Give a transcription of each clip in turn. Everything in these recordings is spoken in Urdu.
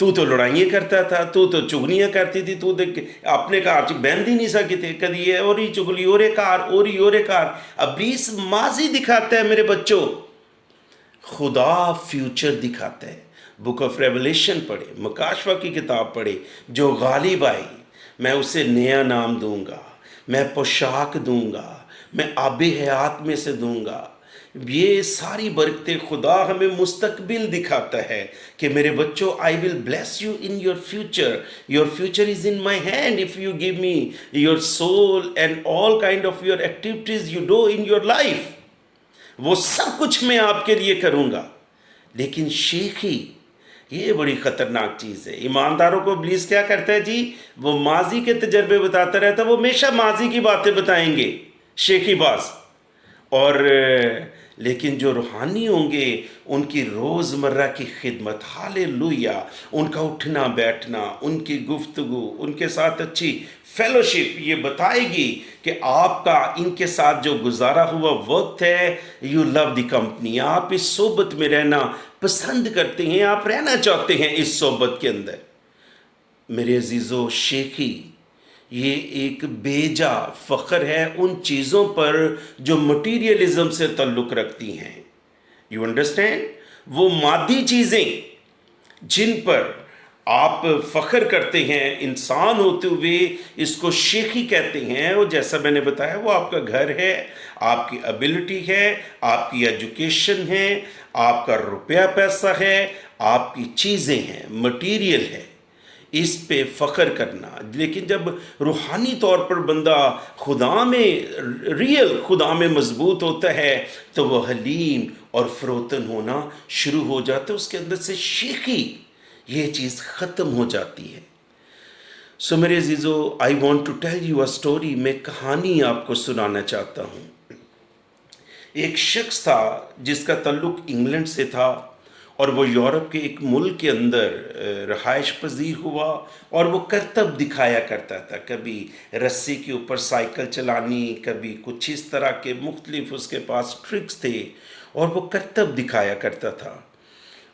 تو لڑائیاں کرتا تھا, تو چگلیاں کرتی تھی, تو اپنے کار بہن ہی نہیں سکتے تھے, کدی یہ اور ہی چگلی اور کار اور کار. ابلیس ماضی دکھاتا ہے میرے بچوں, خدا فیوچر دکھاتا ہے. بک آف ریولیشن پڑھے, مکاشفہ کی کتاب پڑھے. جو غالب آئی میں اسے نیا نام دوں گا, میں پوشاک دوں گا, میں آب حیات میں سے دوں گا. یہ ساری برکتیں خدا ہمیں مستقبل دکھاتا ہے کہ میرے بچوں, I will bless you in your future. Your future is in my hand if you give me your soul and all kind of your activities you do in your life. وہ سب کچھ میں آپ کے لیے کروں گا. لیکن شیخی یہ بڑی خطرناک چیز ہے. ایمانداروں کو ابلیس کیا کرتا ہے جی, وہ ماضی کے تجربے بتاتا رہتا ہے, وہ ہمیشہ ماضی کی باتیں بتائیں گے, شیخی باز. اور لیکن جو روحانی ہوں گے ان کی روزمرہ کی خدمت, ہالےلویا, ان کا اٹھنا بیٹھنا, ان کی گفتگو, ان کے ساتھ اچھی فیلوشپ یہ بتائے گی کہ آپ کا ان کے ساتھ جو گزارا ہوا وقت ہے, یو لو دی کمپنی, آپ اس صحبت میں رہنا پسند کرتے ہیں, آپ رہنا چاہتے ہیں اس صحبت کے اندر. میرے عزیزو, شیخی یہ ایک بیجا فخر ہے ان چیزوں پر جو مٹیریلزم سے تعلق رکھتی ہیں. یو انڈرسٹینڈ, وہ مادی چیزیں جن پر آپ فخر کرتے ہیں انسان ہوتے ہوئے, اس کو شیخی کہتے ہیں. اور جیسا میں نے بتایا وہ آپ کا گھر ہے, آپ کی ابیلٹی ہے, آپ کی ایجوکیشن ہے, آپ کا روپیہ پیسہ ہے, آپ کی چیزیں ہیں, مٹیریل ہے, اس پہ فخر کرنا. لیکن جب روحانی طور پر بندہ خدا میں, ریئل خدا میں مضبوط ہوتا ہے تو وہ حلیم اور فروتن ہونا شروع ہو جاتا ہے, اس کے اندر سے شیخی یہ چیز ختم ہو جاتی ہے. سو میرے عزیزو, I want to tell you a story. میں کہانی آپ کو سنانا چاہتا ہوں. ایک شخص تھا جس کا تعلق انگلینڈ سے تھا, اور وہ یورپ کے ایک ملک کے اندر رہائش پذیر ہوا, اور وہ کرتب دکھایا کرتا تھا. کبھی رسی کے اوپر سائیکل چلانی, کبھی کچھ اس طرح کے مختلف اس کے پاس ٹرکس تھے, اور وہ کرتب دکھایا کرتا تھا.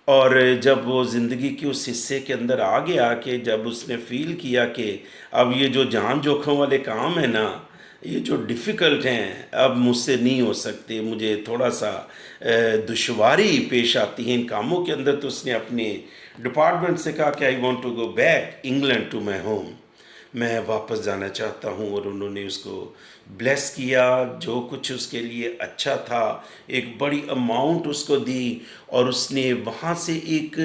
اور جب وہ زندگی کے اس حصے کے اندر آ گیا کہ جب اس نے فیل کیا کہ اب یہ جو جان جوکھم والے کام ہیں نا, یہ جو ڈیفیکلٹ ہیں, اب مجھ سے نہیں ہو سکتے, مجھے تھوڑا سا دشواری پیش آتی ہے ان کاموں کے اندر. تو اس نے اپنے ڈپارٹمنٹ سے کہا کہ I want to go back England to my home, میں واپس جانا چاہتا ہوں. اور انہوں نے اس کو بلیس کیا, جو کچھ اس کے لیے اچھا تھا, ایک بڑی اماؤنٹ اس کو دی, اور اس نے وہاں سے ایک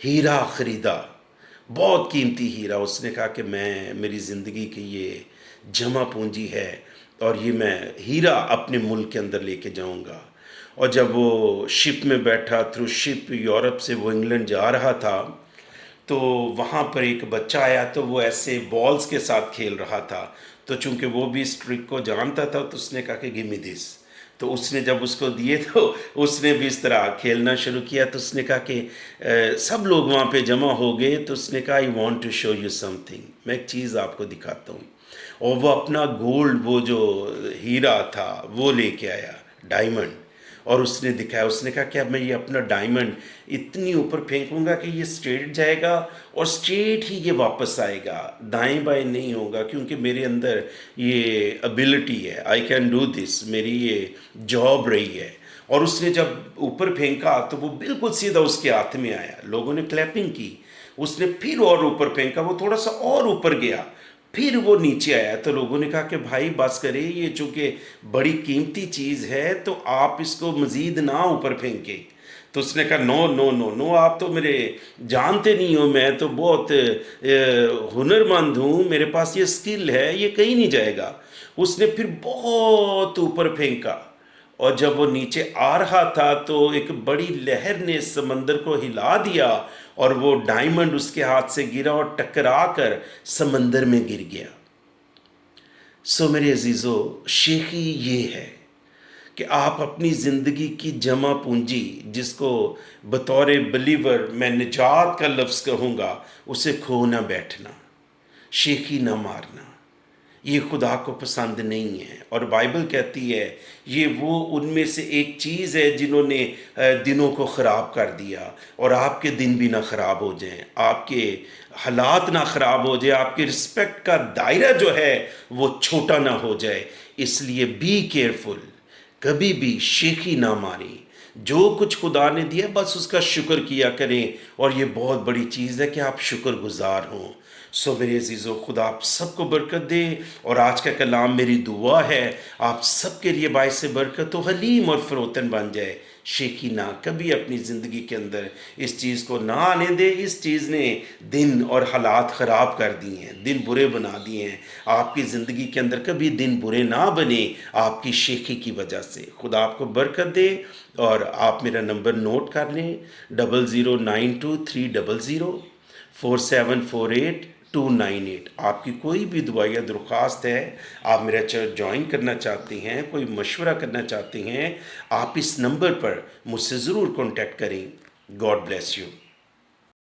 ہیرا خریدا, بہت قیمتی ہیرا. اس نے کہا کہ میری زندگی کی یہ جمع پونجی ہے, اور یہ میں ہیرا اپنے ملک کے اندر لے کے جاؤں گا. اور جب وہ شپ میں بیٹھا, تھرو شپ یورپ سے وہ انگلینڈ جا رہا تھا, تو وہاں پر ایک بچہ آیا, تو وہ ایسے بالز کے ساتھ کھیل رہا تھا. تو چونکہ وہ بھی اس ٹرک کو جانتا تھا, تو اس نے کہا کہ گیو می دس. تو اس نے جب اس کو دیے تو اس نے بھی اس طرح کھیلنا شروع کیا. تو اس نے کہا کہ سب لوگ وہاں پہ جمع ہو گئے, تو اس نے کہا I want to show you something, میں ایک چیز آپ کو دکھاتا ہوں. اور وہ اپنا گولڈ, وہ جو ہیرا تھا وہ لے کے آیا, ڈائمنڈ, اور اس نے دکھایا. اس نے کہا کہ اب میں یہ اپنا ڈائمنڈ اتنی اوپر پھینکوں گا کہ یہ اسٹریٹ جائے گا, اور اسٹریٹ ہی یہ واپس آئے گا, دائیں بائیں نہیں ہوگا, کیونکہ میرے اندر یہ ابیلٹی ہے, آئی کین ڈو دس, میری یہ جاب رہی ہے. اور اس نے جب اوپر پھینکا تو وہ بالکل سیدھا اس کے ہاتھ میں آیا. لوگوں نے کلیپنگ کی. اس نے پھر اور اوپر پھینکا, وہ تھوڑا سا اور اوپر گیا, پھر وہ نیچے آیا. تو لوگوں نے کہا کہ بھائی بس کرے, یہ چونکہ بڑی قیمتی چیز ہے تو آپ اس کو مزید نہ اوپر پھینکیں. تو اس نے کہا نو نو نو نو, آپ تو میرے جانتے نہیں ہو, میں تو بہت ہنر مند ہوں, میرے پاس یہ اسکل ہے, یہ کہیں نہیں جائے گا. اس نے پھر بہت اوپر پھینکا, اور جب وہ نیچے آ رہا تھا تو ایک بڑی لہر نے سمندر کو ہلا دیا, اور وہ ڈائمنڈ اس کے ہاتھ سے گرا اور ٹکرا کر سمندر میں گر گیا. سو میرے عزیزو, شیخی یہ ہے کہ آپ اپنی زندگی کی جمع پونجی, جس کو بطور بلیور میں نجات کا لفظ کہوں گا, اسے کھو نہ بیٹھنا, شیخی نہ مارنا. یہ خدا کو پسند نہیں ہے، اور بائبل کہتی ہے یہ وہ ان میں سے ایک چیز ہے جنہوں نے دنوں کو خراب کر دیا، اور آپ کے دن بھی نہ خراب ہو جائیں، آپ کے حالات نہ خراب ہو جائے، آپ کے رسپیکٹ کا دائرہ جو ہے وہ چھوٹا نہ ہو جائے۔ اس لیے بی کیئرفل، کبھی بھی شیخی نہ ماریں، جو کچھ خدا نے دیا بس اس کا شکر کیا کریں، اور یہ بہت بڑی چیز ہے کہ آپ شکر گزار ہوں۔ سو میرے عزیزو، خدا آپ سب کو برکت دے، اور آج کا کلام میری دعا ہے آپ سب کے لیے باعث برکت و حلیم اور فروتن بن جائے۔ شیخی نہ کبھی اپنی زندگی کے اندر اس چیز کو نہ آنے دے۔ اس چیز نے دن اور حالات خراب کر دی ہیں، دن برے بنا دیے ہیں۔ آپ کی زندگی کے اندر کبھی دن برے نہ بنے آپ کی شیخی کی وجہ سے۔ خدا آپ کو برکت دے، اور آپ میرا نمبر نوٹ کر لیں، 00923004748298۔ آپ کی کوئی بھی دعا یا درخواست ہے، آپ میرا چرچ جوائن کرنا چاہتے ہیں، کوئی مشورہ کرنا چاہتے ہیں، آپ اس نمبر پر مجھ سے ضرور کانٹیکٹ کریں۔ God bless you.